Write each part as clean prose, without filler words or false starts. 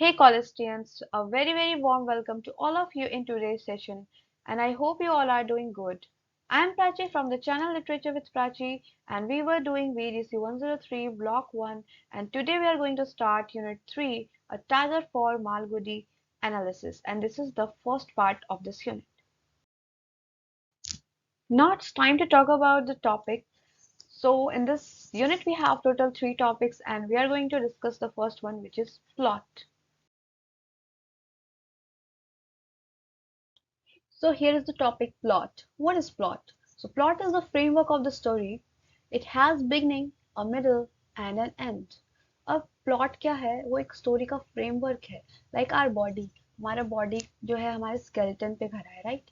Hey college students, a very warm welcome to all of you in today's session, and I hope you all are doing good. I am Prachi from the channel Literature with Prachi, and we were doing VDC 103 Block 1, and today we are going to start Unit 3, a Tiger for Malgudi analysis, and this is the first part of this unit. Now it's time to talk about the topic. So in this unit we have total 3 topics, and we are going to discuss the first one, which is plot. So here is the topic plot. What is plot? So plot is the framework of the story. It has beginning, a middle and an end. अब plot क्या है? वो एक story का framework है. Like our body, हमारा body जो है हमारे स्केलेटन पे खड़ा है, राइट?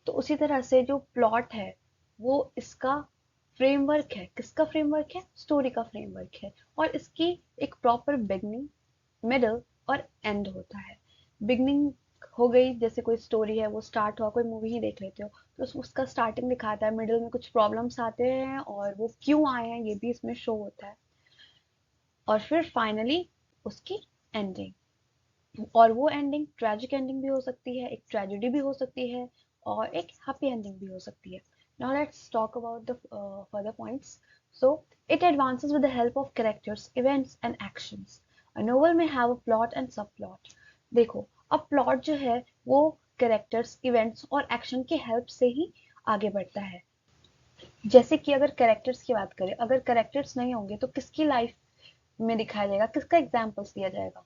तो उसी तरह से जो प्लॉट है वो इसका फ्रेमवर्क है. किसका फ्रेमवर्क है? स्टोरी का फ्रेमवर्क है. और इसकी एक प्रॉपर बिगनिंग, मिडल और एंड होता है. बिगनिंग हो गई, जैसे कोई स्टोरी है वो स्टार्ट हुआ, कोई मूवी ही देख लेते हो तो उसका स्टार्टिंग दिखाता है, मिडिल में कुछ प्रॉब्लम्स आते हैं और वो क्यों आए हैं ये भी इसमें शो होता है, और फिर फाइनली उसकी एंडिंग. और वो एंडिंग ट्रेजिक एंडिंग भी हो सकती है, एक ट्रेजेडी भी हो सकती है और एक हैप्पी एंडिंग भी हो सकती है. Now let's talk about the further points. So it advances with the help of characters, events and actions. A novel में हैव अ प्लॉट एंड सब प्लॉट. देखो, अब प्लॉट जो है वो कैरेक्टर्स, इवेंट्स और एक्शन की हेल्प से ही आगे बढ़ता है. जैसे कि अगर कैरेक्टर्स की बात करें, अगर कैरेक्टर्स नहीं होंगे तो किसकी लाइफ में दिखाया जाएगा, किसका एग्जाम्पल्स दिया जाएगा,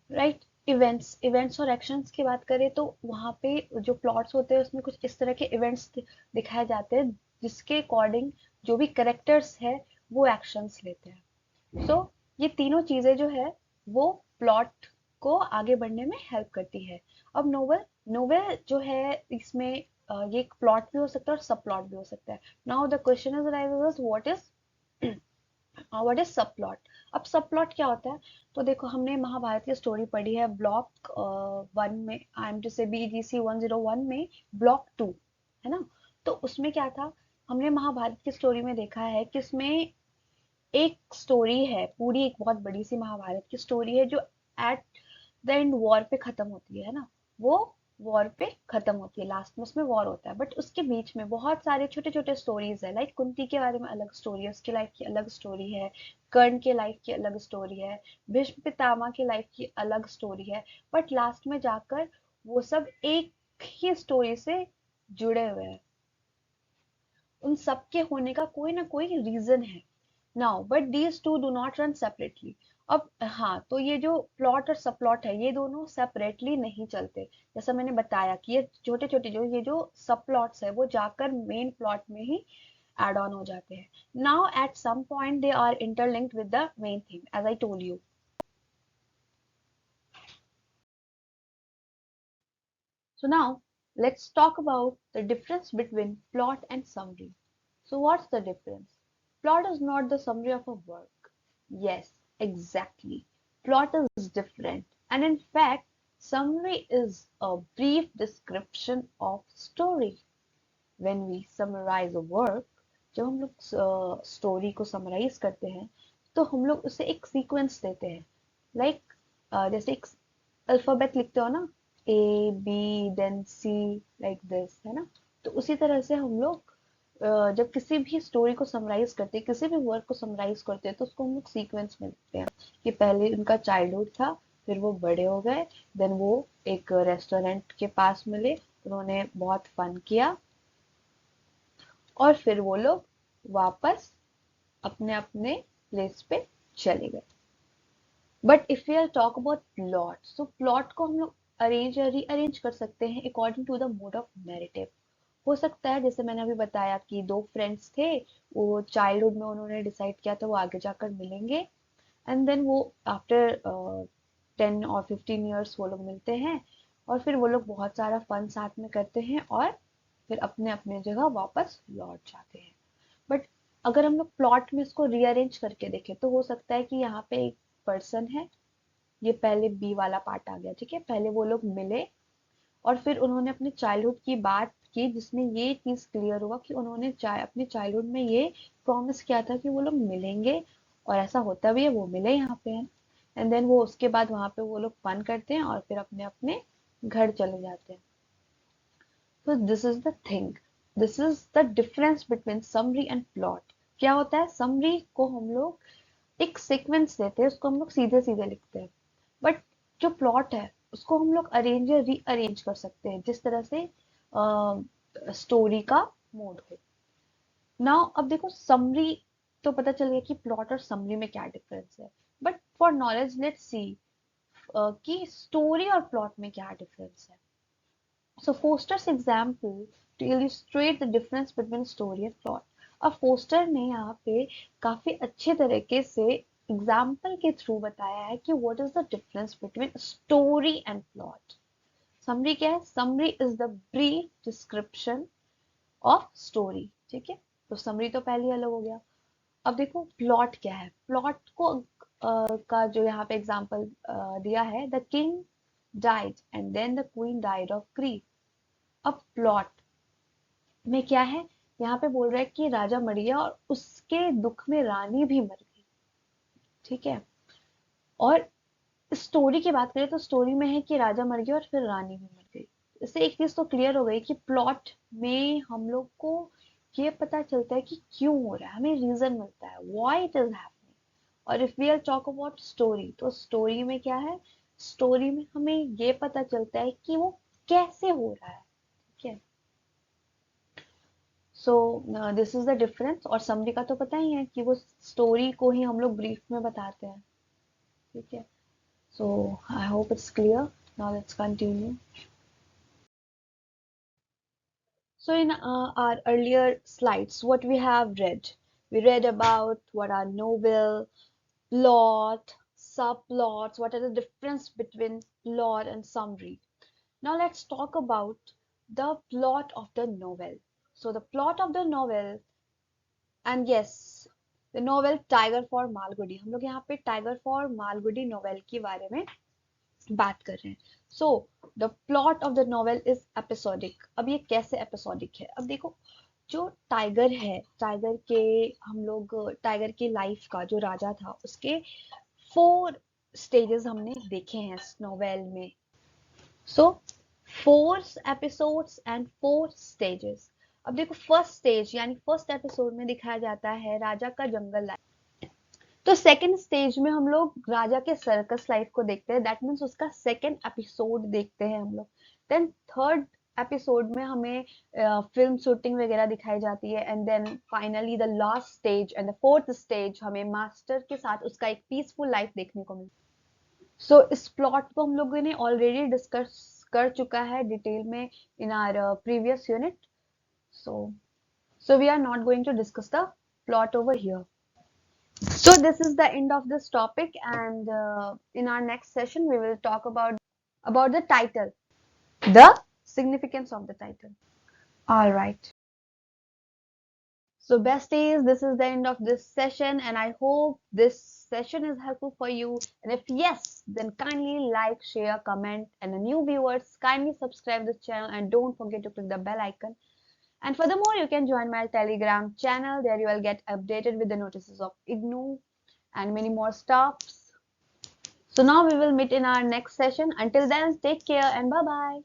राइट? इवेंट्स, इवेंट्स और एक्शंस की बात करें तो वहां पे जो प्लॉट्स होते हैं उसमें कुछ इस तरह के इवेंट्स दिखाए जाते हैं जिसके अकॉर्डिंग जो भी कैरेक्टर्स है वो एक्शंस लेते हैं. सो ये तीनों चीजें जो है वो प्लॉट को आगे बढ़ने में हेल्प करती है. अब नोवेल, नोवेल जो है इसमें ये एक प्लॉट भी हो सकता है और सब प्लॉट भी हो सकता है. Now the question is arises, what is सब प्लॉट? अब सब प्लॉट क्या होता है? तो देखो, हमने महाभारत की स्टोरी पढ़ी है ब्लॉक 1 में, आई एम टू से BGC 101 में, ब्लॉक 2, है ना? तो उसमें क्या था? हमने महाभारत की स्टोरी में देखा है कि इसमें एक स्टोरी है पूरी, एक बहुत बड़ी सी महाभारत की स्टोरी है जो एट द एंड वॉर पे खत्म होती है ना. वो वॉर पे खत्म होती है, लास्ट में उसमें वॉर होता है, बट उसके बीच में बहुत सारे छोटे छोटे स्टोरीज है. लाइक कुंती के बारे में अलग स्टोरी है, उसकी लाइफ की अलग स्टोरी है. कर्ण के लाइफ की अलग स्टोरी है. भीष्म पितामह की लाइफ की अलग स्टोरी है. बट लास्ट में जाकर वो सब एक ही स्टोरी से जुड़े हुए हैं. उन सब के होने का कोई ना कोई रीजन है. Now but these two do not run separately. अब हाँ, तो ये जो प्लॉट और सब प्लॉट है ये दोनों सेपरेटली नहीं चलते. जैसा मैंने बताया कि ये छोटे छोटे जो ये जो सब प्लॉट्स है वो जाकर मेन प्लॉट में ही एड ऑन हो जाते हैं. Now at some point they are interlinked with the main theme, as I told you. So now let's talk about the difference between plot and summary. So what's the difference? Plot is not the summary of a work. Yes, exactly. Plot is different. And in fact, summary is a brief description of story. When we summarize a work, जब हम लोग story को summarise करते हैं तो हम लोग उसे एक सीक्वेंस देते हैं. लाइक जैसे एक अल्फाबेट लिखते हो ना, A B then C, like this, है ना? तो उसी तरह से हम लोग जब किसी भी स्टोरी को समराइज करते हैं, किसी भी वर्क को समराइज करते हैं, तो उसको हम लोग सीक्वेंस में लिखते हैं कि पहले उनका चाइल्डहुड था, फिर वो बड़े हो गए, देन वो एक रेस्टोरेंट के पास मिले, उन्होंने बहुत फन किया और फिर वो लोग वापस अपने अपने प्लेस पे चले गए. But if we are talk about plot, so plot को हम लोग अरेंज या रीअरेंज कर सकते हैं according to the mode of narrative. हो सकता है, जैसे मैंने अभी बताया कि दो फ्रेंड्स थे, वो चाइल्डहुड में उन्होंने डिसाइड किया था वो आगे जाकर मिलेंगे, एंड देन वो आफ्टर 10 और 15 ईयर्स वो लोग मिलते हैं और फिर वो लोग बहुत सारा फन साथ में करते हैं और फिर अपने अपने जगह वापस लौट जाते हैं. बट अगर हम लोग प्लॉट में इसको रीअरेंज करके देखें तो हो सकता है कि यहाँ पे एक पर्सन है, ये पहले बी वाला पार्ट आ गया, ठीक है? पहले वो लोग मिले और फिर उन्होंने अपने चाइल्डहुड की बात की जिसमें ये चीज क्लियर हुआ कि उन्होंने अपने चाइल्डहुड में ये प्रॉमिस किया था कि वो लोग मिलेंगे और ऐसा होता भी है, वो मिले यहाँ पे हैं. एंड देन वो उसके बाद वहां पे वो लोग फन करते हैं और फिर अपने अपने घर चले जाते हैं। तो this is the thing, this is the difference between summary and plot. क्या होता है, समरी को हम लोग एक सीक्वेंस देते हैं, उसको हम लोग सीधे सीधे लिखते हैं, बट जो प्लॉट है उसको हम लोग अरेंज या रीअरेंज कर सकते हैं जिस तरह से स्टोरी का मोड हो। नाउ अब देखो समरी, तो पता चल गया कि प्लॉट और समरी में क्या डिफरेंस है, but for knowledge let's see कि स्टोरी और प्लॉट में क्या डिफरेंस है। So Foster's example to illustrate the difference between story and plot. अब फोस्टर ने यहाँ पे काफी अच्छे तरीके से एग्जाम्पल के थ्रू बताया है कि what is the difference between story and plot. Summary क्या है, summary is the brief description of story, ठीक है, तो समरी तो पहले ही अलग हो गया। अब देखो प्लॉट क्या है, प्लॉट को का जो यहाँ पे एग्जाम्पल दिया है, the king died and then the queen died of grief. अब प्लॉट में क्या है, यहाँ पे बोल रहा है कि राजा मर गया और उसके दुख में रानी भी मर गई, ठीक है। और स्टोरी की बात करें तो स्टोरी में है कि राजा मर गया और फिर रानी भी मर गई। इससे एक चीज तो क्लियर हो गई कि प्लॉट में हम लोग को ये पता चलता है कि क्यों हो रहा है, हमें रीजन मिलता है व्हाई इट इज हैपनिंग। और if we are talk about story, तो स्टोरी में क्या है, स्टोरी में हमें ये पता चलता है कि वो कैसे हो रहा है, ठीक है। So this is the difference. और समरी का तो पता ही है कि वो स्टोरी को ही हम लोग ब्रीफ में बताते हैं, ठीक है। So I hope it's clear. Now let's continue. So in our earlier slides, what we read about what are novel, plot, subplots, what are the difference between plot and summary. Now let's talk about the plot of the novel. So the plot of the novel, and yes, the novel Tiger for Malgudi. हम लोग यहाँ पे Tiger for Malgudi novel के बारे में बात कर रहे हैं। So the plot of the novel is episodic. अब ये कैसे एपिसोडिक है, अब देखो जो टाइगर है, टाइगर के हम लोग टाइगर की लाइफ का जो राजा था उसके 4 स्टेजेस हमने देखे हैं इस नॉवेल में। सो 4 एपिसोड्स एंड 4 स्टेजेस। अब देखो फर्स्ट स्टेज यानी फर्स्ट एपिसोड में दिखाया जाता है राजा का जंगल लाइफ। तो सेकंड स्टेज में हम लोग राजा के सर्कस लाइफ को देखते हैं, दैट मीन्स उसका सेकंड एपिसोड देखते हैं हम लोग। देन थर्ड एपिसोड में हमें फिल्म शूटिंग वगैरह दिखाई जाती है, and then finally the last stage and the fourth stage हमें मास्टर के साथ उसका एक पीसफुल लाइफ देखने को मिलती है। सो इस प्लॉट को हम लोगों ने ऑलरेडी डिस्कस कर चुका है डिटेल में in our previous unit, so we are not going to discuss the plot over here. So this is the end of this topic, and in our next session we will talk about the title, the significance of the title. All right. So besties, this is the end of this session, and I hope this session is helpful for you. And if yes, then kindly like, share, comment, and the new viewers kindly subscribe this channel and don't forget to click the bell icon. And furthermore, you can join my Telegram channel. There you will get updated with the notices of IGNOU and many more stuffs. So now we will meet in our next session. Until then, take care and bye-bye.